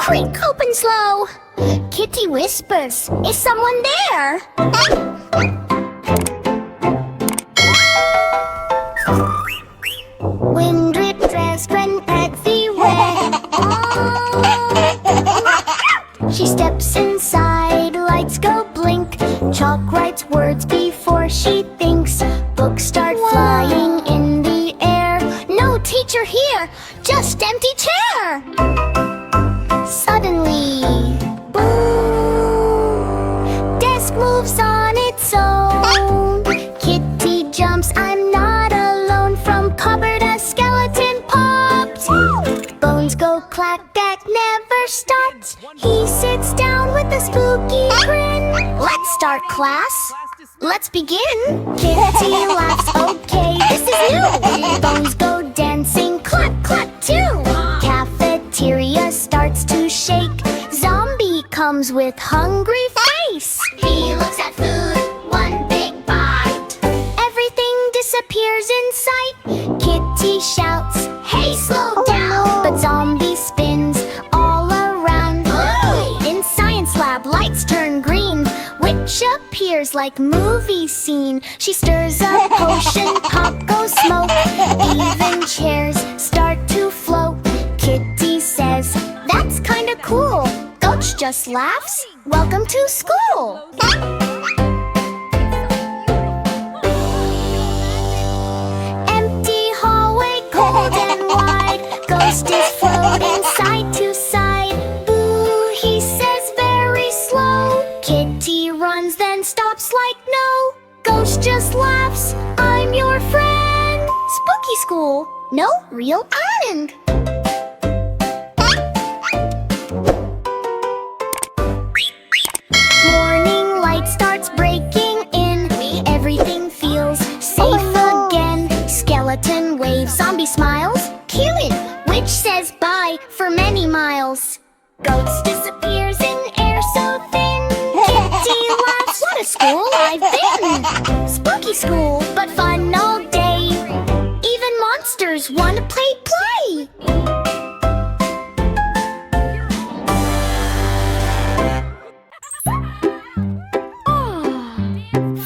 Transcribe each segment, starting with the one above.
Creak open slow. Kitty whispers, is someone there? Wind drip dress run everywhere. She steps inside, lights go blink. Chalk writes words before she thinks. Books start flying in the air. No teacher here, just empty chair. Suddenly, boom! Desk moves on its own. Kitty jumps, I'm not alone. From cupboard a skeleton pops. Bones go clack, that never stops. He sits down with a spooky grin. Let's start class. Let's begin. Kitty laughs, okay, this is new. Bones go dancing, clap, clap too. Cafeteria starts to shake. Zombie comes with hungry face. He looks at food, one big bite. Everything disappears in sight. Kitty shouts, hey, slow down. But zombie spins all around. In science lab, lights turn green. Witch appears like movie scene. She stirs a potion, pop goes smoke. Even chairs start to float. Kitty says, that's kinda cool. Gulch just laughs, welcome to school. Empty hallway, cold and wide. Ghost is floating side to side. Boo, he says very slow. Kitty runs, then stops like no. Ghost just laughs, I'm your friend. Spooky school, no real end. Morning light starts breaking in. Everything feels safe again. Skeleton waves, zombie smiles. Cute, witch says bye for many miles. Ghost disappears in air so thin. Kitty laughs, what a school I've been. Spooky school, but fun all day. Even monsters wanna play.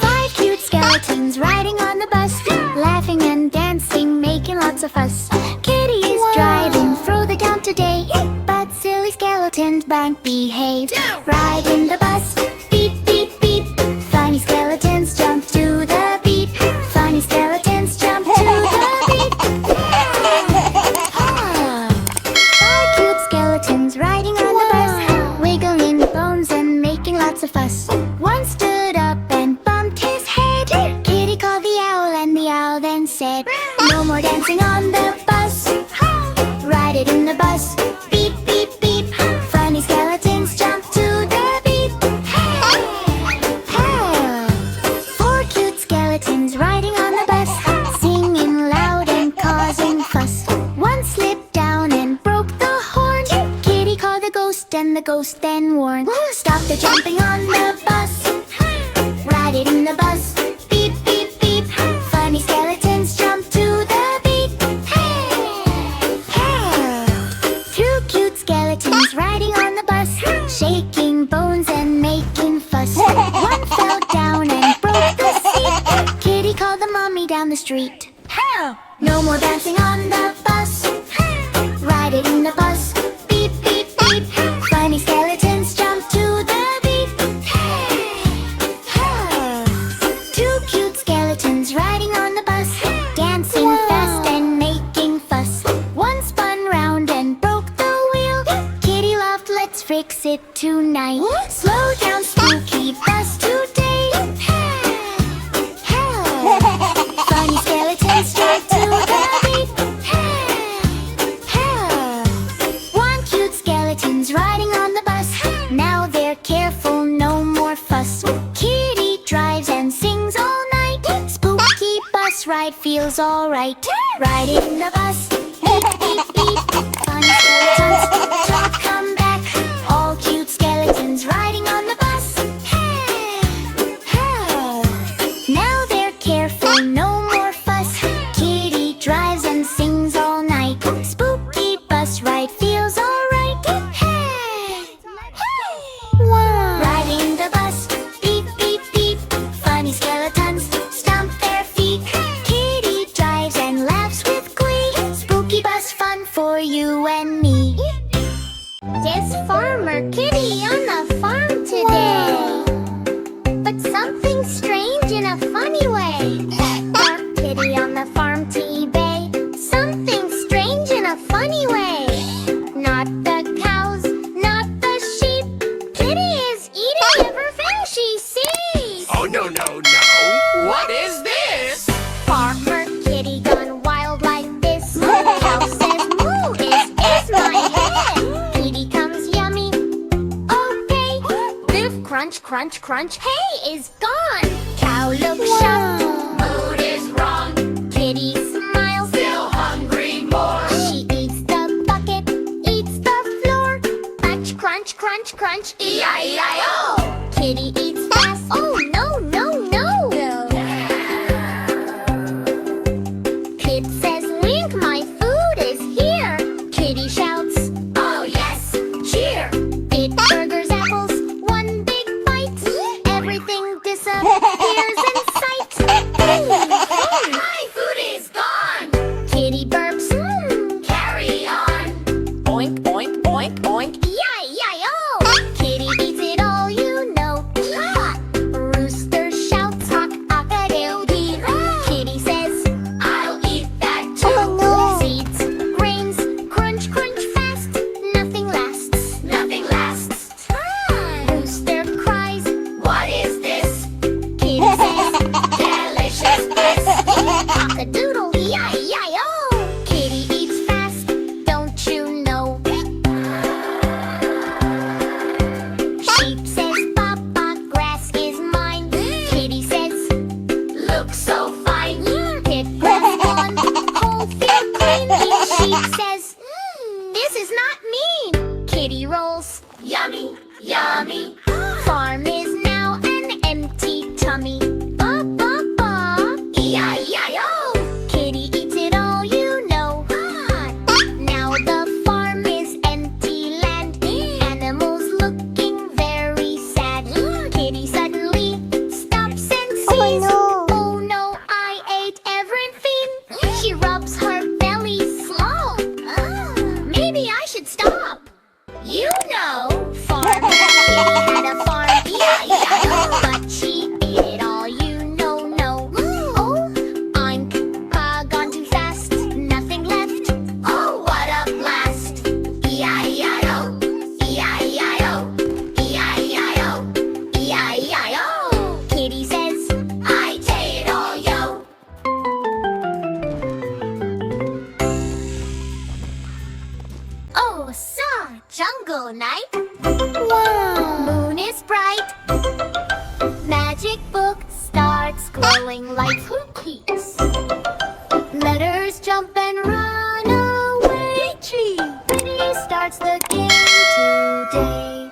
Five cute skeletons riding on the bus, laughing and dancing, making lots of fuss. Kitty is driving through the town today, but silly skeletons won't behave. Ride in the bus, beep, beep, beep. Funny skeletons jump to the beat. Funny skeletons jump to the beat. Five cute skeletons riding on the bus, wiggling bones and making lots of fuss. One stood up and bumped his head. Kitty called the owl and the owl then said, no more dancing on the bus. Ride it in the bus, beep, beep, beep. Funny skeletons jump to the beat. Four cute skeletons riding on the bus, singing loud and causing fuss. One slipped down and broke the horn. Kitty called the ghost and the ghost then warned, stop the jumping on the bus. Ride it in the bus, beep, beep, beep. Funny skeletons jump to the beat. Two cute skeletons riding on the bus, shaking bones and making fuss. One fell down and broke the seat. Kitty called the mommy down the street. No more dancing on the bus. Ride it in the bus, beep, beep, beep. Funny skeletons jump to the beat. Two cute skeletons riding on the bus, dancing fast and making fuss. One spun round and broke the wheel. Kitty laughed, let's fix it tonight. Slow down, spooky bus today. Funny skeletons jump to the beat. One cute skeleton's riding on the bus. Now they're careful, no more fuss. Kitty drives and sings all night. Spooky bus ride feels alright. Ride in the bus, beep, beep, beep. Funny skeletons, talk, come back. All cute skeletons riding on the bus. Now they're careful, no more fuss. Kitty drives and sings all night. Spooky bus ride feels alright. crunch, crunch, crunch. Hay is gone. Cow looks shocked. Mood is wrong. Kitty smiles. Still hungry more. She eats the bucket, eats the floor. Crunch, crunch, crunch, crunch. E-I-E-I-O. Kitty eats fast. Oh, no, no, no. Kid says, Link, my food is here. Kitty shouts, oh yes, cheer. It burgers, apples, one big bite. Everything disappears in sight. My food is gone. Kitty burps, carry on. Oink, oink, oink, oink. E-I-E-I-O. Kitty eats it all, you know. Rooster shouts, honk, cock-a-doodle-dee. Kitty says, I'll eat that too. Oh, no. Seeds, grains, crunch, crunch fast. Nothing lasts. Nothing lasts. Rooster cries, what is this? Kitty says, delicious bliss. Cock-a-doodle, E-I-E-I-O. Kitty eats fast, don't you know? Sheep says, Papa, grass is mine. Kitty says, looks so fine. Pit grass gone, whole field clean. Each sheep says, this is not mean. Kitty rolls, yummy, yummy. Farm is now an empty tummy. Ba, ba, ba, E-I-E-I-O. Kitty eats it all, you know. Now the farm is empty land. Animals looking very sad. Kitty suddenly stops and sees, oh no, I ate everything. She rubs her belly slow. Maybe I should stop. You know, farm Kitty had a farm, E-I-E-I-O. But she ate it all, you know, no. Oh, I'm gone too fast, nothing left. Oh, what a blast. E-I-E-I-O, E-I-E-I-O, E-I-E-I-O, E-I-E-I-O. Kitty says, I take it all, yo. Oh, sa, jungle night. Wow. Moon is bright. Magic book starts glowing like cookies. Letters jump and run away. Tree starts the game today.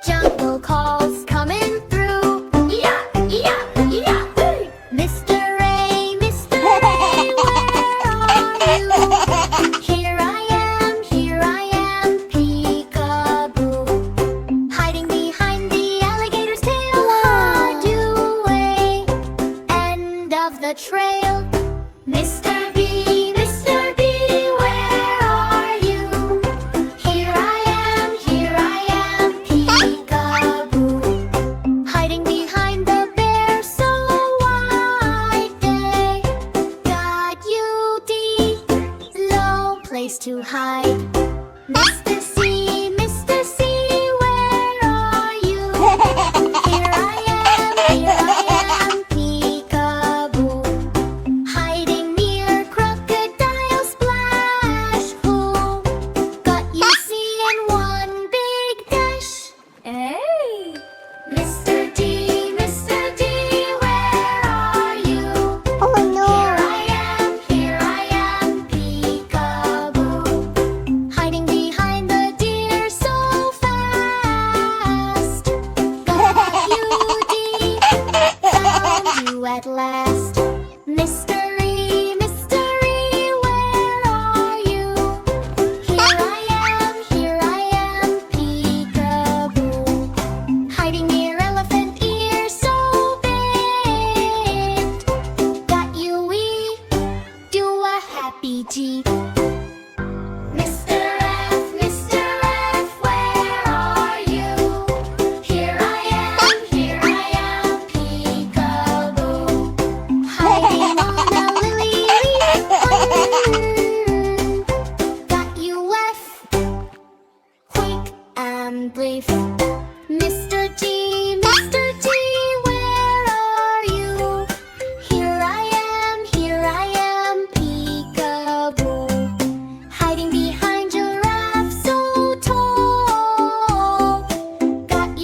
Jungle calls coming through. Yeah, yeah, yeah. Mr. Ray, Mr. Ray, where are you? Here I am, peekaboo. Hiding behind the alligator's tail. Hard away, end of the trail. Mr. B, where are you? Here I am, peekaboo. Hiding behind the bear, so wide day. Got you, D, low place to hide. Mr. C, where are you? Here I am, peekaboo. Hiding near crocodile splash pool. Got you, C, in one big dash. Hey! Mr. D, where are you? Oh no! Here I am, peekaboo. Hiding behind the deer so fast. Got you, D, found you at last. Mystery, where are you? Here I am, peekaboo. Hiding near elephant ear so bent. Got you, we do a happy G. Mr. F, where are you? Here I am, peekaboo. Hiding on a lily leaf. Got you, F, quick and brief. Mr. G, where are you? Here I am, peekaboo. Hiding behind giraffe so tall. Got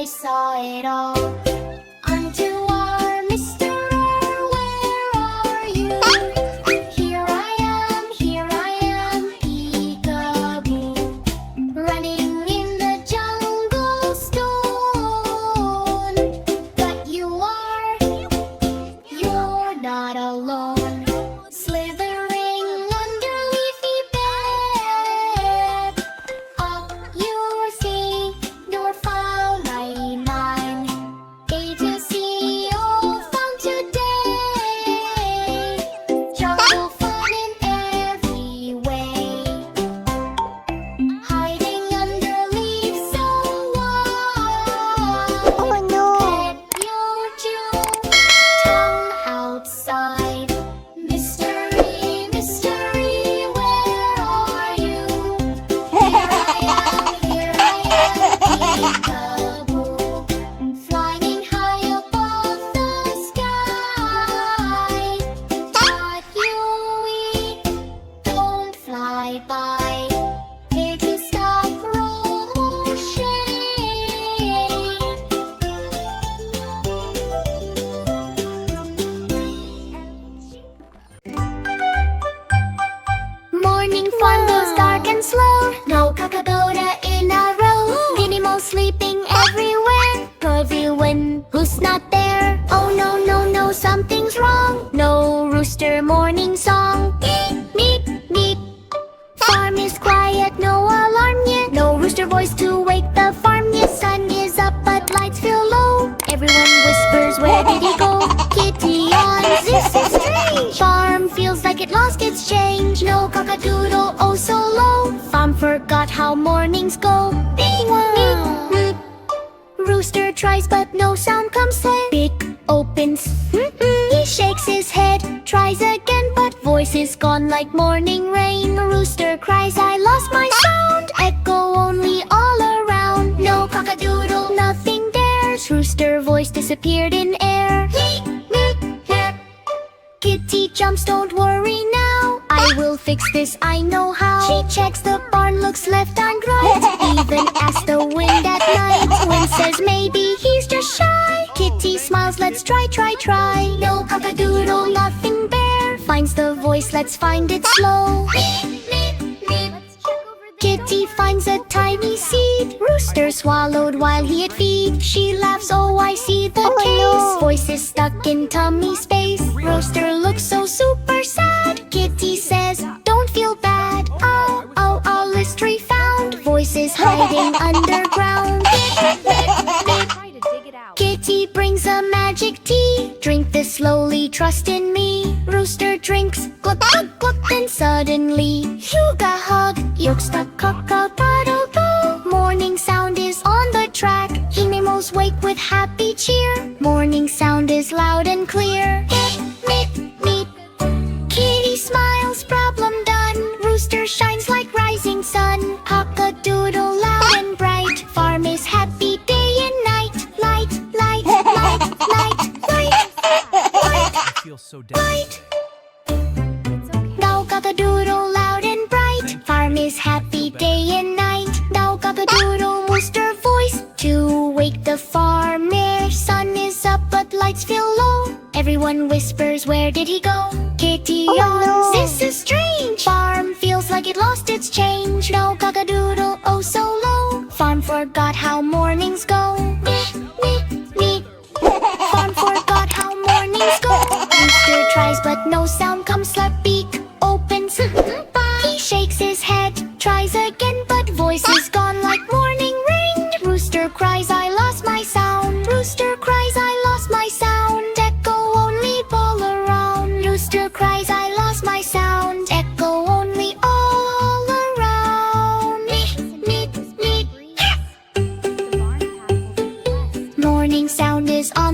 I saw it all. Unto our Mr. Where are you? Here I am, peekaboo, running in the jungle stone. But you're not alone. Slithering under leafy bed, up you'll see your file 99. A to C all found today. Jungle fun in every way. Hiding under leaves so wide. Oh no! Pet your tongue outside. Mystery, mystery, where are you? Here I am, peekaboo, flying high above the sky. But we don't fly by. Piggy, stop rushing. Morning fun goes dark and slow. No kakaboda in a row. Minimal sleeping everywhere. Everyone who's not there. Oh no, no, no, something's wrong. No rooster morning song. Meep, meep. Farm is quiet, no alarm yet. No rooster voice to wake the farm yet. Sun is up, but lights feel low. Everyone whispers, where did he go? Kitty yawns, this is strange. Farm feels like it lost its change. No cockadoodle, oh so low. Farm forgot how mornings go. Beep, beep, beep. Rooster tries, but no sound comes then. Beak opens. He shakes his head, tries again, but voice is gone like morning rain. Rooster cries, I lost my sound. Echo only all around. No cockadoodle, nothing dares. Rooster voice disappeared in air. Kitty jumps, don't worry now. I will fix this, I know how. She checks the barn, looks left and right. Even asks the wind at night. Wind says maybe he's just shy. Kitty smiles, let's try. No cockadoodle, nothing bare. Finds the voice, let's find it slow. Kitty finds a tiny seed. Rooster swallowed while he ate feed. She laughs, oh I see the case. no. Voice is stuck in tummy space. Rooster looks so super sad. Kitty says, don't feel bad. Oh, oh, oh, mystery found. Voice is hiding underground. Kitty brings a magic tea. Drink this slowly, trust in me. Rooster drinks, gluck, gluck, gluck. Then suddenly, Huga hug. Yolk stuck, cock-a-doodle-doo. Morning sound is on the track. Animals wake with happy cheer. Morning sound is loud and clear. Meep, meep. Kitty smiles, problem done. Rooster shines like rising sun. Cock-a-doodle loud and bright. Farm is happy day and night. Light, light, light, light, light, light, Feel so down. light. Now cock-a-doodle loud and bright. Farm is happy day and night. Now cock-a-doodle rooster voice to wake the farmer. Sun is up, but lights feel low. Everyone whispers, where did he go? Kitty yawns, no. this is strange. Farm feels like it lost its change. No cock-a-doodle, oh so low. Farm forgot how mornings go. Meep, meep, meep. Farm forgot how mornings go. Rooster tries, but no sound comes. Slap beak opens. He shakes his head, tries again, but voice is gone like morning rain. Rooster cries, I lost my sound. Rooster cries, I lost my sound. Echo only all around. Rooster cries, I lost my sound. Echo only all around. Meep, meep, meep. Morning sound is on